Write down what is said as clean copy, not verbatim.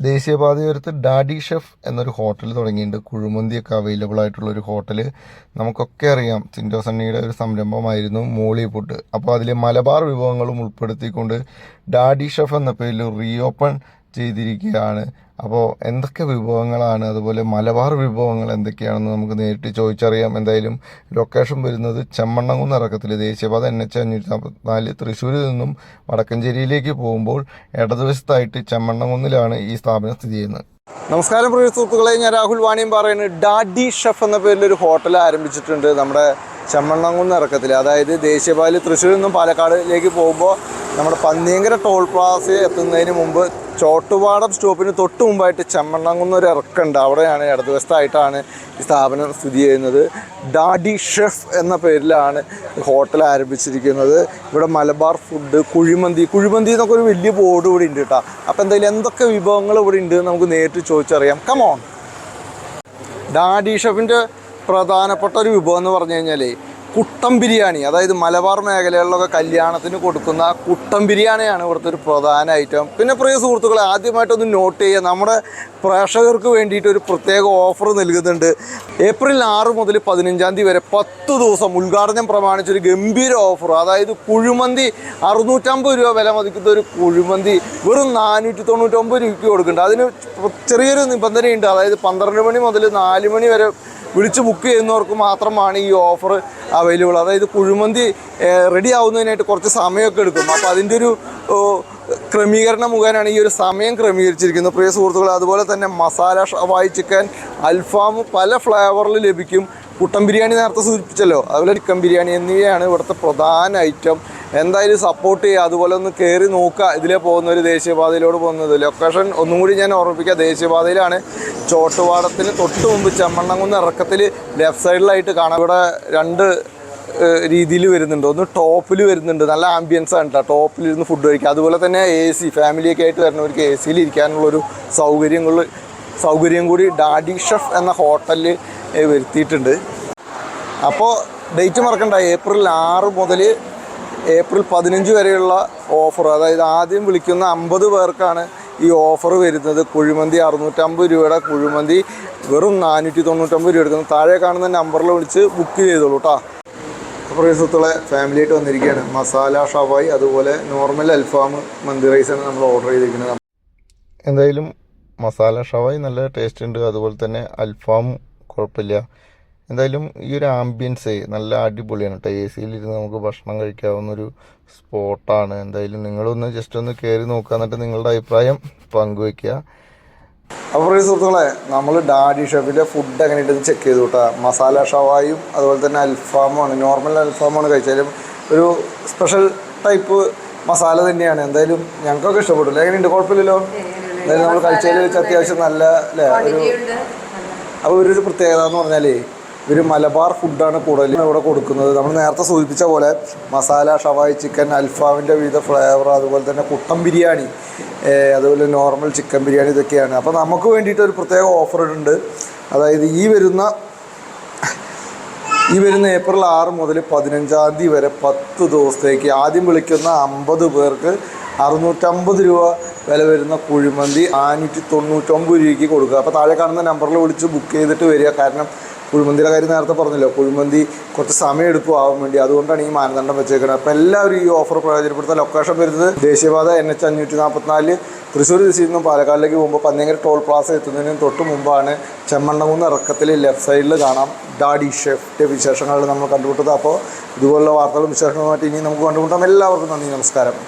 ദേശീയപാതയോരത്ത് daddy chef എന്നൊരു hotel തുടങ്ങിയിട്ടുണ്ട്. കുഴിമന്തിയൊക്കെ available ആയിട്ടുള്ള ഒരു ഹോട്ടൽ. നമുക്കൊക്കെ അറിയാം, സിൻഡോ സണ്ണിയുടെ ഒരു സംരംഭമായിരുന്നു മോളി ഫുഡ്. അപ്പോൾ അതിൽ മലബാർ വിഭവങ്ങളും ഉൾപ്പെടുത്തിക്കൊണ്ട് ഡാഡി ഷെഫ് എന്ന പേരിൽ റീഓപ്പൺ ചെയ്തിരിക്കുകയാണ്. അപ്പോൾ എന്തൊക്കെ വിഭവങ്ങളാണ്, അതുപോലെ മലബാർ വിഭവങ്ങൾ എന്തൊക്കെയാണെന്ന് നമുക്ക് നേരിട്ട് ചോദിച്ചറിയാം. എന്തായാലും ലൊക്കേഷൻ വരുന്നത് ചെമ്മണ്ണംകുന്ന് ഇറക്കത്തിൽ ദേശീയപാത NH 544 തൃശ്ശൂരിൽ നിന്നും വടക്കഞ്ചേരിയിലേക്ക് പോകുമ്പോൾ ഇടതുവശത്തായിട്ട് ചെമ്മണ്ണംകുന്നിലാണ് ഈ സ്ഥാപനം സ്ഥിതി ചെയ്യുന്നത്. നമസ്കാരം പ്രിയ സുഹൃത്തുക്കളെ, ഞാൻ രാഹുൽ വാണിയും പറയുന്നത്. ഡാഡി ഷെഫ് എന്ന പേരിലൊരു ഹോട്ടൽ ആരംഭിച്ചിട്ടുണ്ട് നമ്മുടെ ചെമ്മണ്ണംകുന്ന് ഇറക്കത്തിൽ. അതായത് ദേശീയപാതയിൽ തൃശ്ശൂരിൽ നിന്നും പാലക്കാടിലേക്ക് പോകുമ്പോൾ നമ്മുടെ പന്നിയങ്കര ടോൾ പ്ലാസ എത്തുന്നതിന് മുമ്പ് ചോട്ടുപാടം സ്റ്റോപ്പിന് തൊട്ട് മുമ്പായിട്ട് ചെമ്മണ്ണംകുന്ന് ഒരു ഇറക്കമുണ്ട്. അവിടെയാണ് ഇടതുവശത്തായിട്ടാണ് ഈ സ്ഥാപനം സ്ഥിതി ചെയ്യുന്നത്. ഡാഡി ഷെഫ് എന്ന പേരിലാണ് ഹോട്ടൽ ആരംഭിച്ചിരിക്കുന്നത്. ഇവിടെ മലബാർ ഫുഡ്, കുഴിമന്തി എന്നൊക്കെ ഒരു വലിയ ബോർഡ് ഇവിടെ ഉണ്ട് കേട്ടോ. അപ്പോൾ എന്തായാലും എന്തൊക്കെ വിഭവങ്ങൾ ഇവിടെ ഉണ്ട് നമുക്ക് നേരിട്ട് ചോദിച്ചറിയാം. കമോൺ. ഡാഡി ഷെഫിൻ്റെ പ്രധാനപ്പെട്ട ഒരു വിഭവം എന്ന് പറഞ്ഞു കഴിഞ്ഞാൽ കുട്ടൻ ബിരിയാണി. അതായത് മലബാർ മേഖലകളിലൊക്കെ കല്യാണത്തിന് കൊടുക്കുന്ന കുട്ടൻ ബിരിയാണിയാണ് ഇവിടുത്തെ ഒരു പ്രധാന ഐറ്റം. പിന്നെ പ്രിയ സുഹൃത്തുക്കളെ, ആദ്യമായിട്ടൊന്ന് നോട്ട് ചെയ്യുക, നമ്മുടെ പ്രേക്ഷകർക്ക് വേണ്ടിയിട്ട് ഒരു പ്രത്യേക ഓഫർ നൽകുന്നുണ്ട്. ഏപ്രിൽ 6 മുതൽ 15 തീയതി വരെ 10 ദിവസം ഉദ്ഘാടനം പ്രമാണിച്ചൊരു ഗംഭീര ഓഫർ. അതായത് കുഴിമന്തി 650 രൂപ വില മതിക്കുന്ന ഒരു കുഴിമന്തി വെറും 499 രൂപയ്ക്ക് കൊടുക്കുന്നുണ്ട്. അതിന് ചെറിയൊരു നിബന്ധനയുണ്ട്. അതായത് 12 മണി മുതൽ 4 മണി വരെ വിളിച്ച് ബുക്ക് ചെയ്യുന്നവർക്ക് മാത്രമാണ് ഈ ഓഫർ അവൈലബിൾ. അതായത് കുഴിമന്തി റെഡി ആവുന്നതിനായിട്ട് കുറച്ച് സമയമൊക്കെ എടുക്കും. അപ്പോൾ അതിൻ്റെ ഒരു ക്രമീകരണം മുഖേനയാണ് ഈ ഒരു സമയം ക്രമീകരിച്ചിരിക്കുന്നത് പ്രിയ സുഹൃത്തുക്കളെ. അതുപോലെ തന്നെ മസാല ഷവായി ചിക്കൻ, അൽഫാം പല ഫ്ലേവറിൽ ലഭിക്കും. കുട്ടൻ ബിരിയാണി നേരത്തെ സൂചിപ്പിച്ചല്ലോ, അതുപോലെ ചിക്കൻ ബിരിയാണി എന്നിവയാണ് ഇവിടുത്തെ പ്രധാന ഐറ്റം. എന്തായാലും സപ്പോർട്ട് ചെയ്യുക. അതുപോലെ ഒന്ന് കയറി നോക്കുക. ഇതിലേ പോകുന്ന ഒരു ദേശീയപാതയിലോട് പോകുന്നത്. ലൊക്കേഷൻ ഒന്നും കൂടി ഞാൻ ഓർമ്മിപ്പിക്കുക, ദേശീയപാതയിലാണ്. ചോട്ടുപാടത്തിന് തൊട്ട് മുമ്പ് ചെമ്മണ്ണംകുന്ന് ഇറക്കത്തിൽ ലെഫ്റ്റ് സൈഡിലായിട്ട് കാണാം. ഇവിടെ 2 രീതിയിൽ വരുന്നുണ്ട്. ഒന്ന് ടോപ്പിൽ വരുന്നുണ്ട്, നല്ല ആംബിയൻസ് ആണ് കേട്ടോ. ടോപ്പിലിരുന്ന് ഫുഡ് കഴിക്കുക. അതുപോലെ തന്നെ AC, ഫാമിലിയൊക്കെ ആയിട്ട് വരുന്നവർക്ക് AC ഇരിക്കാനുള്ളൊരു സൗകര്യം കൂടി ഡാഡി ഷെഫ് എന്ന ഹോട്ടലിൽ വരുത്തിയിട്ടുണ്ട്. അപ്പോൾ ഡേറ്റ് മറക്കണ്ട, ഏപ്രിൽ 6 മുതൽ ഏപ്രിൽ 15 വരെയുള്ള ഓഫർ. അതായത് ആദ്യം വിളിക്കുന്ന 50 പേർക്കാണ് ഈ ഓഫർ വരുന്നത്. കുഴിമന്തി 650 രൂപയുടെ കുഴിമന്തി വെറും 499 രൂപ എടുക്കുന്നത്. താഴെ കാണുന്ന നമ്പറിൽ വിളിച്ച് ബുക്ക് ചെയ്തോളൂ കേട്ടോ. അപ്പോൾ സുഹൃത്തുക്കളെ, ഫാമിലിയായിട്ട് വന്നിരിക്കുകയാണ്. മസാല ഷവായി, അതുപോലെ നോർമൽ അൽഫാം, മന്തി റൈസാണ് നമ്മൾ ഓർഡർ ചെയ്തിരിക്കുന്നത്. എന്തായാലും മസാല ഷവായി നല്ല ടേസ്റ്റ് ഉണ്ട്, അതുപോലെ തന്നെ അൽഫാം കുഴപ്പമില്ല. എന്തായാലും ഈ ഒരു ആംബിയൻസ് നല്ല അടിപൊളിയാണ് കേട്ടോ. AC-ലിരുന്ന് നമുക്ക് ഭക്ഷണം കഴിക്കാവുന്നൊരു സ്പോട്ടാണ്. എന്തായാലും നിങ്ങളൊന്ന് ജസ്റ്റ് ഒന്ന് കയറി നോക്കുക, എന്നിട്ട് നിങ്ങളുടെ അഭിപ്രായം പങ്കുവയ്ക്കുക. അപ്പോൾ ഈ സുഹൃത്തുക്കളെ, നമ്മൾ ഡാഡി ഷെഫിൻ്റെ ഫുഡ് എങ്ങനെയുണ്ടെന്ന് ചെക്ക് ചെയ്തു കേട്ടോ. മസാല ഷവായും അതുപോലെ തന്നെ അൽഫാമാണ്, നോർമൽ അൽഫാമാണ് കഴിച്ചാലും ഒരു സ്പെഷ്യൽ ടൈപ്പ് മസാല തന്നെയാണ്. എന്തായാലും ഞങ്ങൾക്കൊക്കെ ഇഷ്ടപ്പെട്ടില്ല. എങ്ങനെയുണ്ട്? കുഴപ്പമില്ലല്ലോ. എന്തായാലും നമ്മൾ കഴിച്ചതിൽ വെച്ച് അത്യാവശ്യം നല്ല അല്ലേ ഒരു. അപ്പോൾ ഒരു പ്രത്യേകത എന്ന് പറഞ്ഞാൽ ഒരു മലബാർ ഫുഡാണ് കൂടുതലും ഇവിടെ കൊടുക്കുന്നത്. നമ്മൾ നേരത്തെ സൂചിപ്പിച്ച പോലെ മസാല ഷവായി ചിക്കൻ, അൽഫാമിൻ്റെ വിവിധ ഫ്ലേവർ, അതുപോലെ തന്നെ കുട്ടൻ ബിരിയാണി, അതുപോലെ നോർമൽ ചിക്കൻ ബിരിയാണി, ഇതൊക്കെയാണ്. അപ്പോൾ നമുക്ക് വേണ്ടിയിട്ട് ഒരു പ്രത്യേക ഓഫർ ഉണ്ട്. അതായത് ഈ വരുന്ന ഏപ്രിൽ 6 മുതൽ 15 തീയതി വരെ 10 ദിവസത്തേക്ക് ആദ്യം വിളിക്കുന്ന 50 പേർക്ക് 650 രൂപ വില വരുന്ന കുഴിമന്തി 499 രൂപയ്ക്ക് കൊടുക്കുക. അപ്പോൾ താഴെ കാണുന്ന നമ്പറിൽ വിളിച്ച് ബുക്ക് ചെയ്തിട്ട് വരിക. കാരണം കുഴിമന്തിയുടെ കാര്യം നേരത്തെ പറഞ്ഞല്ലോ, കുഴിമന്തി കുറച്ച് സമയം എടുക്കും ആവാൻ വേണ്ടി. അതുകൊണ്ടാണ് ഈ മാനദണ്ഡം വെച്ചേക്കുന്നത്. അപ്പോൾ എല്ലാവരും ഈ ഓഫർ പ്രയോജനപ്പെടുത്തുക. ലൊക്കേഷൻ വരുന്നത് ദേശീയപാത NH 544 തൃശ്ശൂർ ദിശയിൽ നിന്നും പാലക്കാടിലേക്ക് പോകുമ്പോൾ പന്നിയങ്കര ടോൾ പ്ലാസ എത്തുന്നതിന് തൊട്ട് മുമ്പാണ് ചെമ്മണ്ണംകുന്ന് ഇറക്കത്തിൽ ലെഫ്റ്റ് സൈഡിൽ കാണാം ഡാഡി ഷെഫിൻ്റെ വിശേഷങ്ങൾ നമ്മൾ കണ്ടുമുട്ടുന്നത്. അപ്പോൾ ഇതുപോലുള്ള വാർത്തകളും വിശേഷങ്ങളുമായിട്ട് ഇനി നമുക്ക് കണ്ടുമുട്ടാം. എല്ലാവർക്കും നന്ദി, നമസ്കാരം.